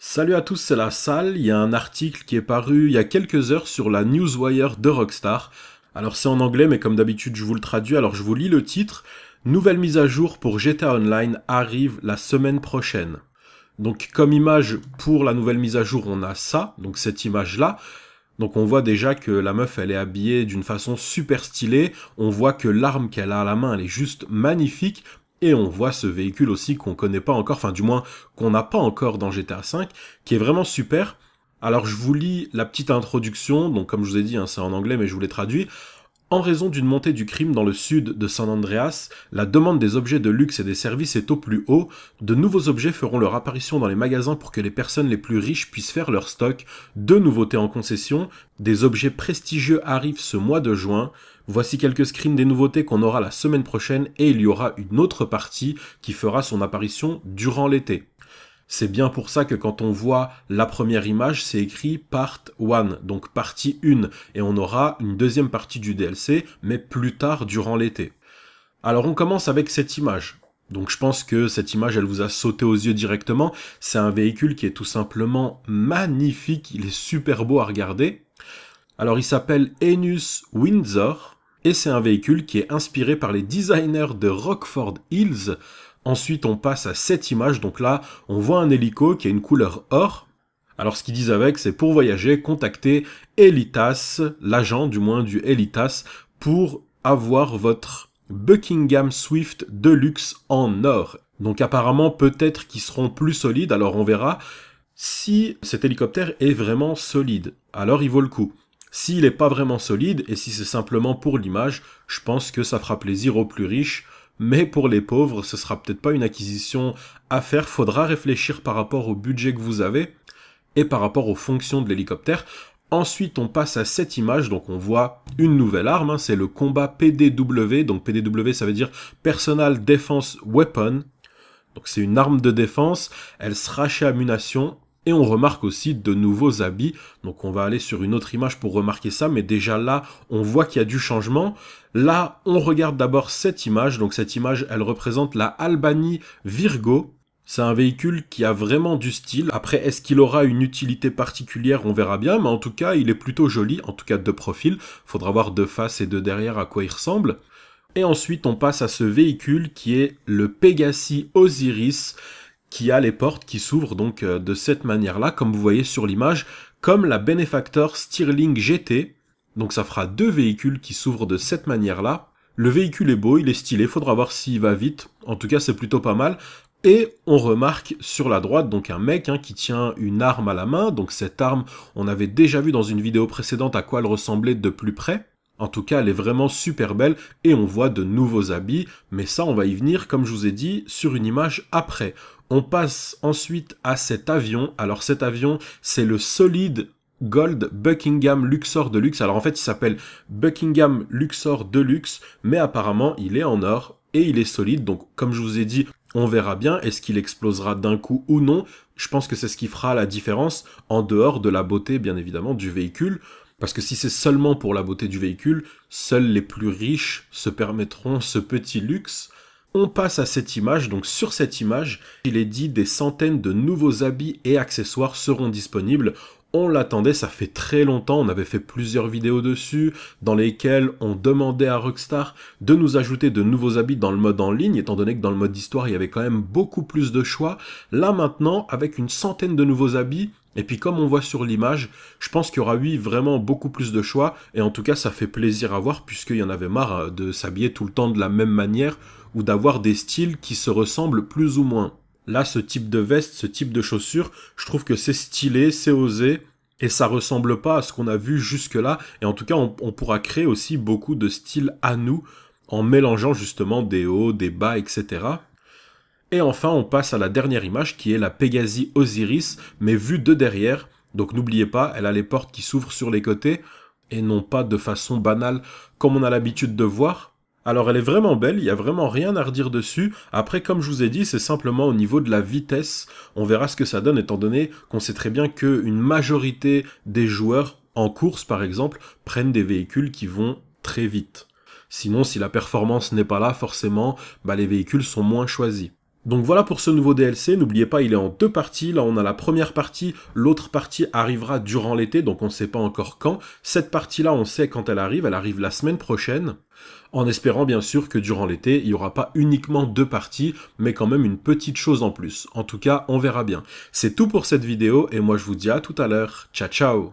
Salut à tous, c'est la salle. Il y a un article qui est paru il y a quelques heures sur la Newswire de Rockstar. Alors c'est en anglais, mais comme d'habitude je vous le traduis, alors je vous lis le titre. Nouvelle mise à jour pour GTA Online arrive la semaine prochaine. Donc comme image pour la nouvelle mise à jour, on a ça, donc cette image-là. Donc on voit déjà que la meuf elle est habillée d'une façon super stylée, on voit que l'arme qu'elle a à la main elle est juste magnifique, et on voit ce véhicule aussi qu'on connaît pas encore, enfin du moins qu'on n'a pas encore dans GTA V, qui est vraiment super. Alors je vous lis la petite introduction, donc comme je vous ai dit, hein, c'est en anglais mais je vous l'ai traduit. En raison d'une montée du crime dans le sud de San Andreas, la demande des objets de luxe et des services est au plus haut. De nouveaux objets feront leur apparition dans les magasins pour que les personnes les plus riches puissent faire leur stock. Deux nouveautés en concession. Des objets prestigieux arrivent ce mois de juin. Voici quelques screens des nouveautés qu'on aura la semaine prochaine et il y aura une autre partie qui fera son apparition durant l'été. C'est bien pour ça que quand on voit la première image, c'est écrit Part 1, donc partie 1, et on aura une deuxième partie du DLC, mais plus tard durant l'été. Alors on commence avec cette image. Donc je pense que cette image, elle vous a sauté aux yeux directement. C'est un véhicule qui est tout simplement magnifique, il est super beau à regarder. Alors il s'appelle Enus Windsor, et c'est un véhicule qui est inspiré par les designers de Rockford Hills. Ensuite, on passe à cette image. Donc là, on voit un hélico qui a une couleur or. Alors, ce qu'ils disent avec, c'est pour voyager, contactez Elitas, l'agent du moins du Elitas, pour avoir votre Buckingham Swift Deluxe en or. Donc apparemment, peut-être qu'ils seront plus solides. Alors, on verra si cet hélicoptère est vraiment solide. Alors, il vaut le coup. S'il n'est pas vraiment solide, et si c'est simplement pour l'image, je pense que ça fera plaisir aux plus riches. Mais pour les pauvres, ce sera peut-être pas une acquisition à faire. Faudra réfléchir par rapport au budget que vous avez et par rapport aux fonctions de l'hélicoptère. Ensuite, on passe à cette image, donc on voit une nouvelle arme, hein, c'est le combat PDW. Donc PDW, ça veut dire Personal Defense Weapon. Donc c'est une arme de défense, elle sera chez Ammunition. Et on remarque aussi de nouveaux habits. Donc on va aller sur une autre image pour remarquer ça. Mais déjà là, on voit qu'il y a du changement. Là, on regarde d'abord cette image. Donc cette image, elle représente la Albany Virgo. C'est un véhicule qui a vraiment du style. Après, est-ce qu'il aura une utilité particulière? On verra bien. Mais en tout cas, il est plutôt joli. En tout cas, de profil. Faudra voir de face et de derrière à quoi il ressemble. Et ensuite, on passe à ce véhicule qui est le Pegassi Osiris, qui a les portes qui s'ouvrent donc de cette manière-là, comme vous voyez sur l'image, comme la Benefactor Stirling GT. Donc ça fera deux véhicules qui s'ouvrent de cette manière-là. Le véhicule est beau, il est stylé, faudra voir s'il va vite. En tout cas, c'est plutôt pas mal. Et on remarque sur la droite donc un mec qui tient une arme à la main. Donc cette arme, on avait déjà vu dans une vidéo précédente à quoi elle ressemblait de plus près. En tout cas, elle est vraiment super belle et on voit de nouveaux habits, mais ça, on va y venir, comme je vous ai dit, sur une image après. On passe ensuite à cet avion. Alors cet avion, c'est le Solid Gold Buckingham Luxor Deluxe. Alors en fait, il s'appelle Buckingham Luxor Deluxe, mais apparemment, il est en or et il est solide. Donc comme je vous ai dit, on verra bien, est-ce qu'il explosera d'un coup ou non. Je pense que c'est ce qui fera la différence, en dehors de la beauté, bien évidemment, du véhicule. Parce que si c'est seulement pour la beauté du véhicule, seuls les plus riches se permettront ce petit luxe. On passe à cette image, donc sur cette image, il est dit des centaines de nouveaux habits et accessoires seront disponibles. On l'attendait, ça fait très longtemps, on avait fait plusieurs vidéos dessus, dans lesquelles on demandait à Rockstar de nous ajouter de nouveaux habits dans le mode en ligne, étant donné que dans le mode d'histoire, il y avait quand même beaucoup plus de choix. Là maintenant, avec une centaine de nouveaux habits, et puis comme on voit sur l'image, je pense qu'il y aura vraiment beaucoup plus de choix, et en tout cas ça fait plaisir à voir, puisqu'il y en avait marre de s'habiller tout le temps de la même manière, ou d'avoir des styles qui se ressemblent plus ou moins. Là, ce type de veste, ce type de chaussures, je trouve que c'est stylé, c'est osé, et ça ressemble pas à ce qu'on a vu jusque-là, et en tout cas on pourra créer aussi beaucoup de styles à nous, en mélangeant justement des hauts, des bas, etc. Et enfin, on passe à la dernière image qui est la Pegassi Osiris, mais vue de derrière. Donc n'oubliez pas, elle a les portes qui s'ouvrent sur les côtés, et non pas de façon banale comme on a l'habitude de voir. Alors elle est vraiment belle, il n'y a vraiment rien à redire dessus. Après, comme je vous ai dit, c'est simplement au niveau de la vitesse. On verra ce que ça donne, étant donné qu'on sait très bien qu'une majorité des joueurs, en course par exemple, prennent des véhicules qui vont très vite. Sinon, si la performance n'est pas là, forcément, les véhicules sont moins choisis. Donc voilà pour ce nouveau DLC, n'oubliez pas, il est en deux parties. Là, on a la première partie, l'autre partie arrivera durant l'été, donc on ne sait pas encore quand. Cette partie-là, on sait quand elle arrive la semaine prochaine, en espérant bien sûr que durant l'été, il n'y aura pas uniquement deux parties, mais quand même une petite chose en plus. En tout cas, on verra bien. C'est tout pour cette vidéo, et moi je vous dis à tout à l'heure. Ciao ciao!